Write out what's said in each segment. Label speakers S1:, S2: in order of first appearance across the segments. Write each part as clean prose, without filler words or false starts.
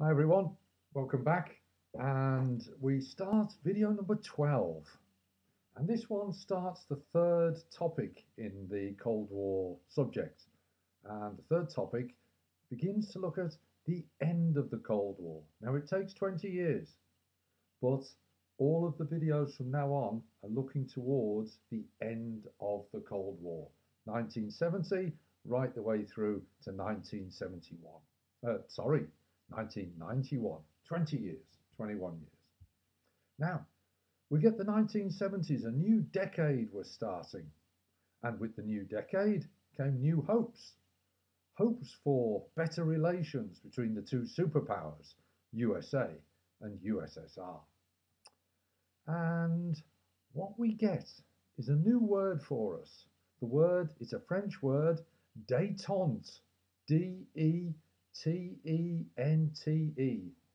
S1: Hi everyone, welcome back. And we start video number 12. And this one starts the third topic in the Cold War subject. And the third topic begins to look at the end of the Cold War. Now it takes 20 years, but all of the videos from now on are looking towards the end of the Cold War. 1970 right the way through to 1971. 1991, 20 years, 21 years. Now, we get the 1970s, a new decade was starting. And with the new decade came new hopes. Hopes for better relations between the two superpowers, USA and USSR. And what we get is a new word for us. The word is a French word, détente, D-E-T-E-N-T-E,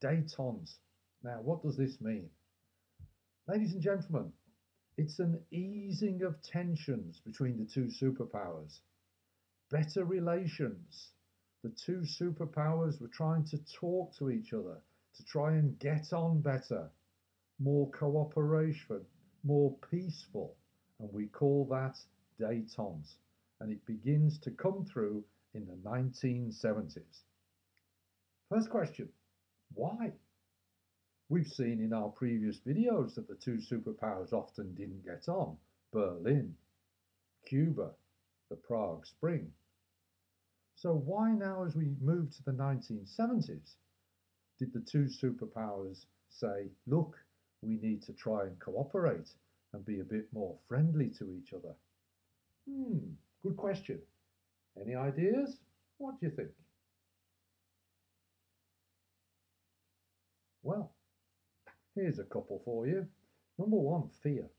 S1: détente. Now, what does this mean? Ladies and gentlemen, it's an easing of tensions between the two superpowers. Better relations. The two superpowers were trying to talk to each other to try and get on better. More cooperation, more peaceful, and we call that détente. And it begins to come through in the 1970s. First question, why? We've seen in our previous videos that the two superpowers often didn't get on. Berlin, Cuba, the Prague Spring. So why now, as we move to the 1970s, did the two superpowers say, look, we need to try and cooperate and be a bit more friendly to each other? Good question. Any ideas? What do you think? Well, here's a couple for you. Number one, fear.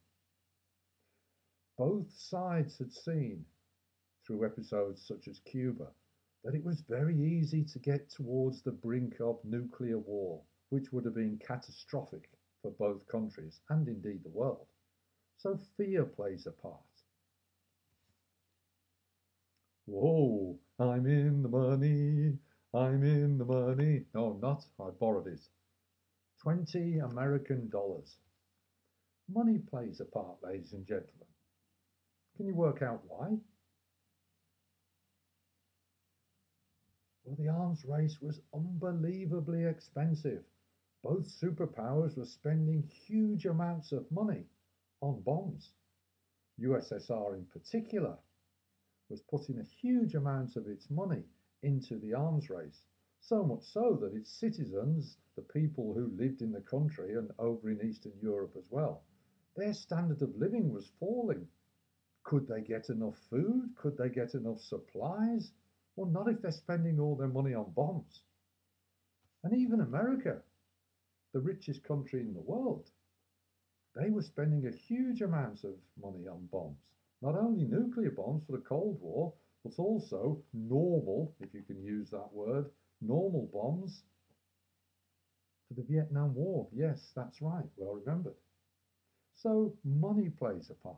S1: Both sides had seen, through episodes such as Cuba, that it was very easy to get towards the brink of nuclear war, which would have been catastrophic for both countries and indeed the world. So fear plays a part. Whoa, I'm in the money, I'm in the money. No, not, I borrowed it. 20 American dollars. Money plays a part, ladies and gentlemen. Can you work out why? Well, the arms race was unbelievably expensive. Both superpowers were spending huge amounts of money on bombs. USSR in particular was putting a huge amount of its money into the arms race, so much so that its citizens, the people who lived in the country and over in Eastern Europe as well, their standard of living was falling. Could they get enough food? Could they get enough supplies? Well, not if they're spending all their money on bombs. And even America, the richest country in the world, they were spending a huge amount of money on bombs. Not only nuclear bombs for the Cold War, but also normal, if you can use that word, normal bombs for the Vietnam War. Yes, that's right, well remembered. So money plays a part.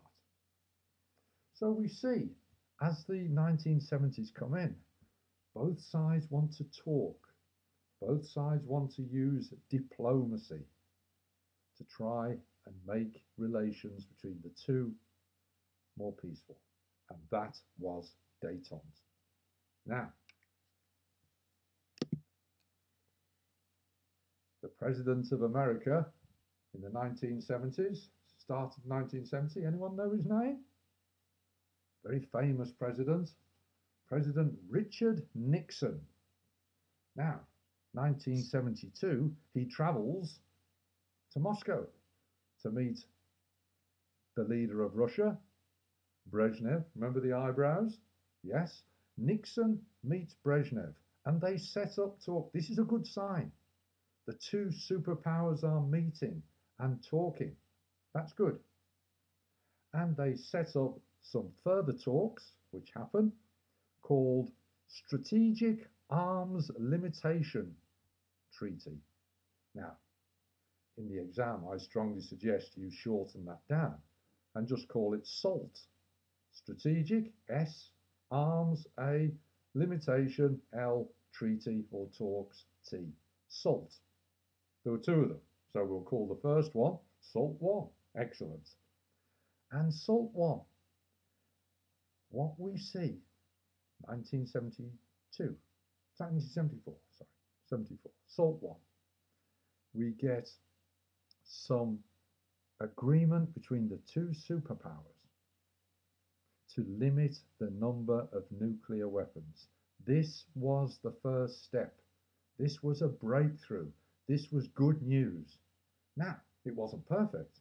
S1: So we see, as the 1970s come in, both sides want to talk. Both sides want to use diplomacy to try and make relations between the two more peaceful. And that was détente. Now, the President of America in the 1970s, start of 1970, anyone know his name? Very famous president, President Richard Nixon. Now, 1972, he travels to Moscow to meet the leader of Russia, Brezhnev. Remember the eyebrows? Yes. Nixon meets Brezhnev and they set up talk. This is a good sign. The two superpowers are meeting and talking. That's good. And they set up some further talks, which happen, called Strategic Arms Limitation Treaty. Now, in the exam, I strongly suggest you shorten that down and just call it SALT. Strategic, S, Arms, A, Limitation, L, Treaty or Talks, T. SALT. There were two of them, so we'll call the first one SALT 1. Excellent. And SALT 1, what we see, 1972, 1974, sorry, 74, SALT 1, we get some agreement between the two superpowers to limit the number of nuclear weapons. This was the first step. This was a breakthrough. This was good news. Now, it wasn't perfect.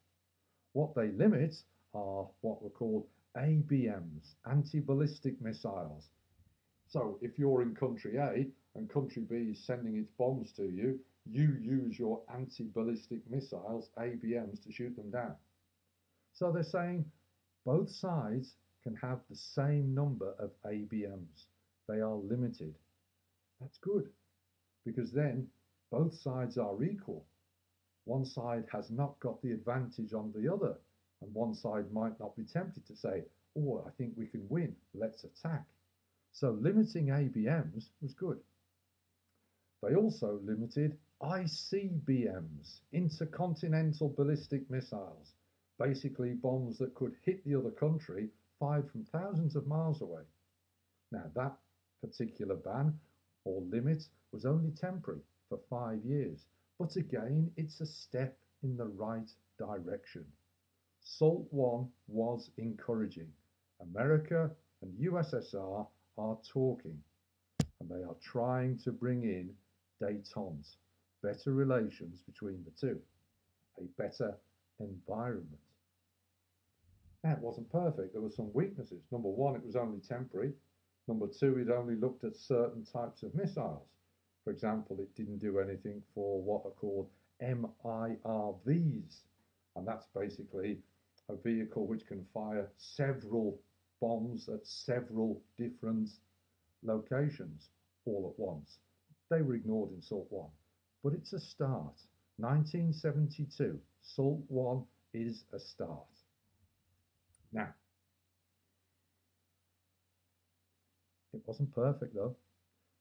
S1: What they limit are what were called ABMs, anti-ballistic missiles. So if you're in country A and country B is sending its bombs to you, you use your anti-ballistic missiles, ABMs, to shoot them down. So they're saying both sides can have the same number of ABMs. They are limited. That's good, because then both sides are equal. One side has not got the advantage on the other, and one side might not be tempted to say, oh, I think we can win, let's attack. So limiting ABMs was good. They also limited ICBMs, intercontinental ballistic missiles, basically bombs that could hit the other country fired from thousands of miles away. Now that particular ban or limit was only temporary for 5 years, but again, it's a step in the right direction. SALT 1 was encouraging. America and USSR are talking, and they are trying to bring in détente, better relations between the two, a better environment. Now, it wasn't perfect. There were some weaknesses. Number one, it was only temporary. Number two, it only looked at certain types of missiles. For example, it didn't do anything for what are called MIRVs, and that's basically a vehicle which can fire several bombs at several different locations all at once. They were ignored in SALT 1, but it's a start. 1972, SALT 1 is a start. Now, it wasn't perfect though.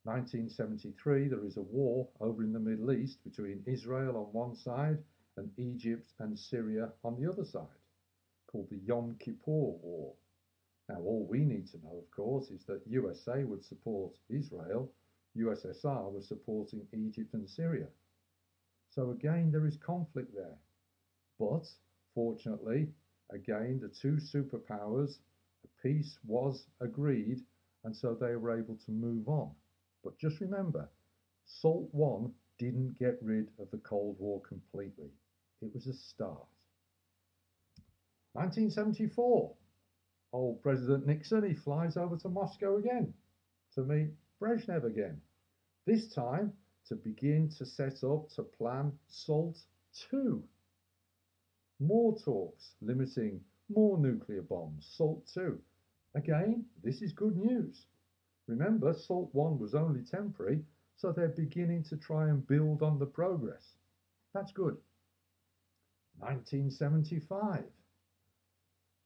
S1: 1973, there is a war over in the Middle East between Israel on one side and Egypt and Syria on the other side, called the Yom Kippur War. Now, all we need to know, of course, is that USA would support Israel, USSR was supporting Egypt and Syria. So again, there is conflict there. But fortunately, again, the two superpowers, a peace was agreed, and so they were able to move on. But just remember, SALT 1 didn't get rid of the Cold War completely. It was a start. 1974, old President Nixon, he flies over to Moscow again to meet Brezhnev again. This time to begin to set up, to plan SALT 2. More talks limiting more nuclear bombs, SALT 2. Again, this is good news. Remember, SALT 1 was only temporary, so they're beginning to try and build on the progress. That's good. 1975.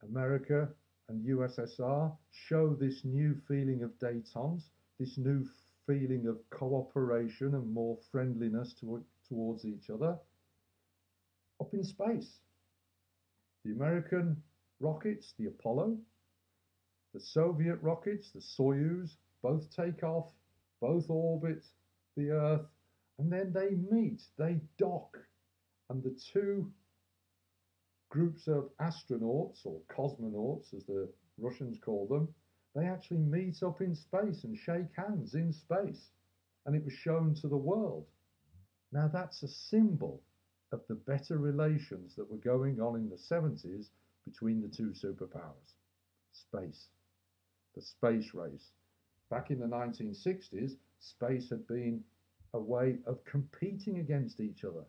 S1: America and USSR show this new feeling of détente, this new feeling of cooperation and more friendliness towards each other up in space. The American rockets, the Apollo, the Soviet rockets, the Soyuz, both take off, both orbit the Earth, and then they meet, they dock, and the two groups of astronauts, or cosmonauts as the Russians call them, they actually meet up in space and shake hands in space, and it was shown to the world. Now that's a symbol of the better relations that were going on in the 70s between the two superpowers. Space, the space race. Back in the 1960s, space had been a way of competing against each other.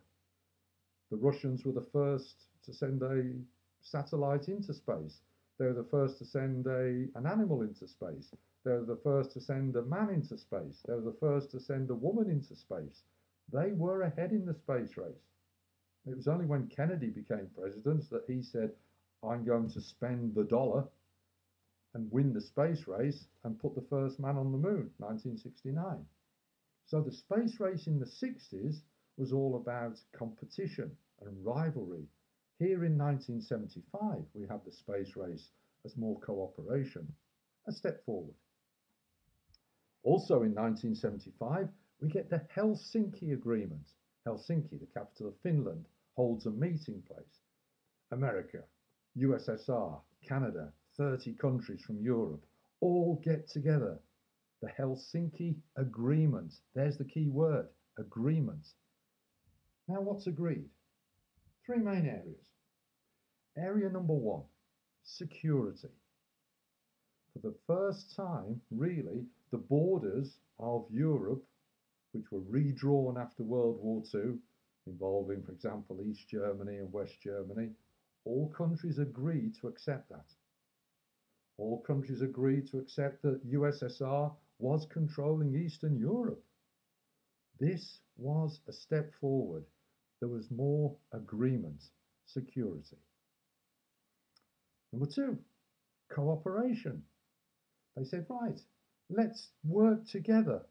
S1: The Russians were the first to send a satellite into space. They were the first to send an animal into space. They were the first to send a man into space. They were the first to send a woman into space. They were ahead in the space race. It was only when Kennedy became president that he said, I'm going to spend the dollar and win the space race and put the first man on the moon, 1969. So the space race in the 60s was all about competition and rivalry. Here in 1975, we have the space race as more cooperation, a step forward. Also in 1975, we get the Helsinki Agreement. Helsinki, the capital of Finland, holds a meeting place. America, USSR, Canada, 30 countries from Europe all get together. The Helsinki Agreement. There's the key word, agreement. Now what's agreed? Three main areas. Area number one, security. For the first time, really, the borders of Europe, which were redrawn after World War II, involving, for example, East Germany and West Germany, all countries agreed to accept that. All countries agreed to accept that USSR was controlling Eastern Europe. This was a step forward. There was more agreement, security. Number two, cooperation. They said, right, let's work together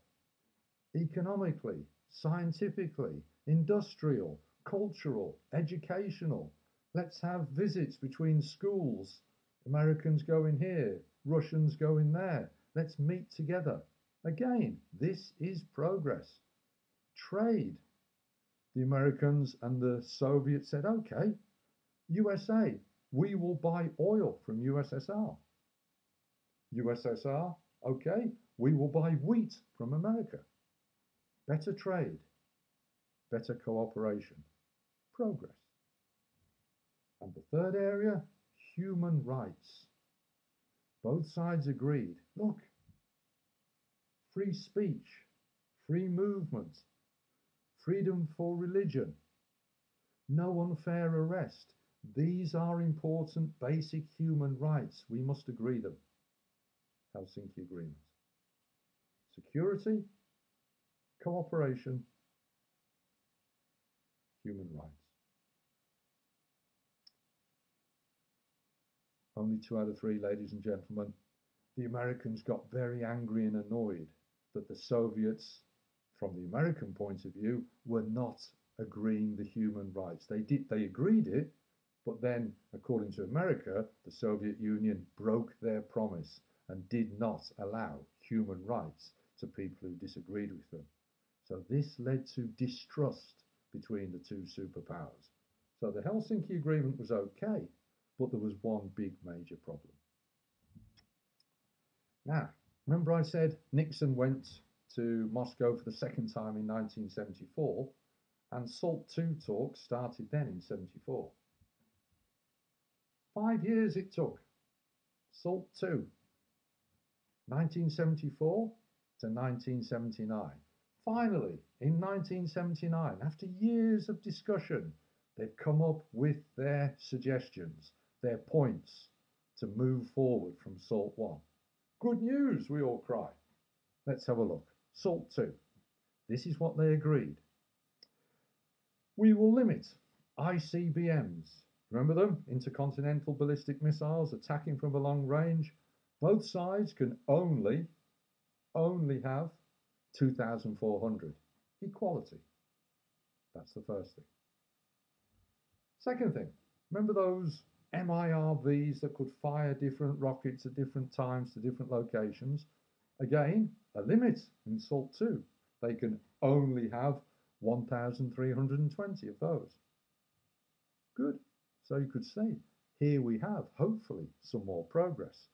S1: economically, scientifically, industrial, cultural, educational. Let's have visits between schools. Americans go in here, Russians go in there. Let's meet together. Again, this is progress. Trade. The Americans and the Soviets said, okay, USA, we will buy oil from USSR. USSR, okay, we will buy wheat from America. Better trade, better cooperation, progress. And the third area, human rights. Both sides agreed, look, free speech, free movement, freedom for religion, no unfair arrest. These are important basic human rights. We must agree them. Helsinki Agreement. Security, cooperation, human rights. Only 2 out of 3, ladies and gentlemen. The Americans got very angry and annoyed that the Soviets, from the American point of view, were not agreeing the human rights. They agreed it, but then, according to America, the Soviet Union broke their promise and did not allow human rights to people who disagreed with them. So this led to distrust between the two superpowers. So the Helsinki Agreement was okay, but there was one big major problem. Now, remember I said Nixon went to Moscow for the second time in 1974, and SALT II talks started then in 74. 5 years it took. SALT II, 1974 to 1979. Finally, in 1979, after years of discussion, they've come up with their suggestions, their points to move forward from SALT I. Good news, we all cry. Let's have a look. SALT II. This is what they agreed. We will limit ICBMs. Remember them? Intercontinental ballistic missiles attacking from a long range. Both sides can only have 2,400. Equality. That's the first thing. Second thing, remember those MIRVs that could fire different rockets at different times to different locations? Again, a limit in SALT II. They can only have 1,320 of those. Good. So you could say, here we have, hopefully, some more progress.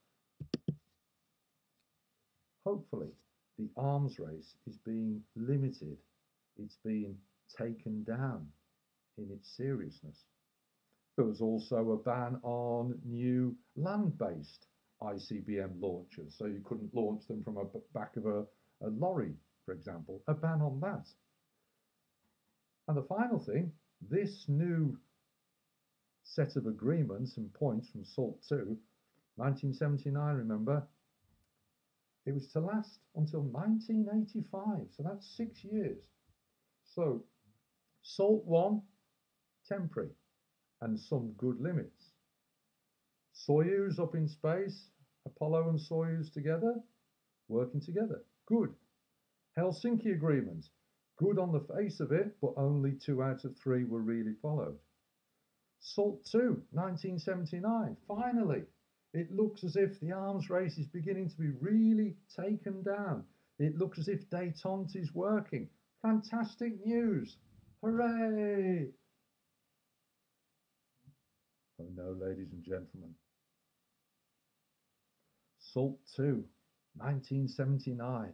S1: Hopefully, the arms race is being limited. It's being taken down in its seriousness. There was also a ban on new land-based ICBM launchers, so you couldn't launch them from a back of a lorry, for example. A ban on that. And the final thing, this new set of agreements and points from SALT II, 1979, remember, it was to last until 1985, so that's 6 years. So SALT I, temporary, and some good limits. Soyuz up in space, Apollo and Soyuz together, working together, good. Helsinki Agreement, Good on the face of it, but only 2 out of 3 were really followed. SALT II, 1979. Finally, it looks as if the arms race is beginning to be really taken down. It looks as if Detente is working. Fantastic news. Hooray! Oh no, ladies and gentlemen. SALT II, 1979,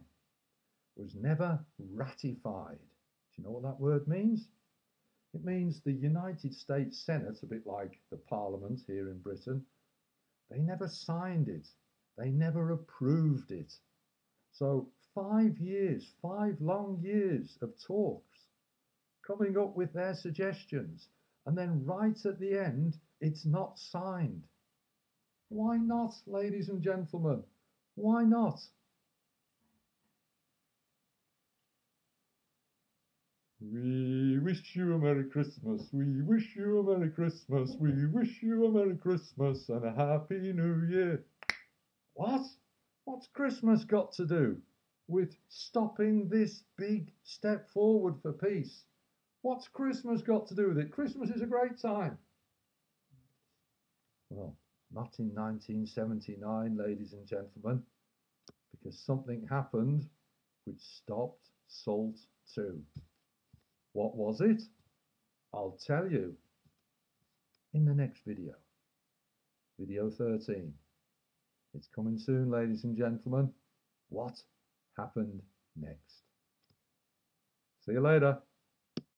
S1: was never ratified. Do you know what that word means? It means the United States Senate, a bit like the Parliament here in Britain, they never signed it. They never approved it. So 5 years, 5 long years of talks, coming up with their suggestions, and then right at the end, it's not signed. Why not, ladies and gentlemen? Why not? We wish you a Merry Christmas. We wish you a Merry Christmas. We wish you a Merry Christmas and a Happy New Year. What? What's Christmas got to do with stopping this big step forward for peace? What's Christmas got to do with it? Christmas is a great time. Well, not in 1979, ladies and gentlemen, because something happened which stopped SALT II. What was it? I'll tell you in the next video. Video 13. It's coming soon, ladies and gentlemen. What happened next? See you later.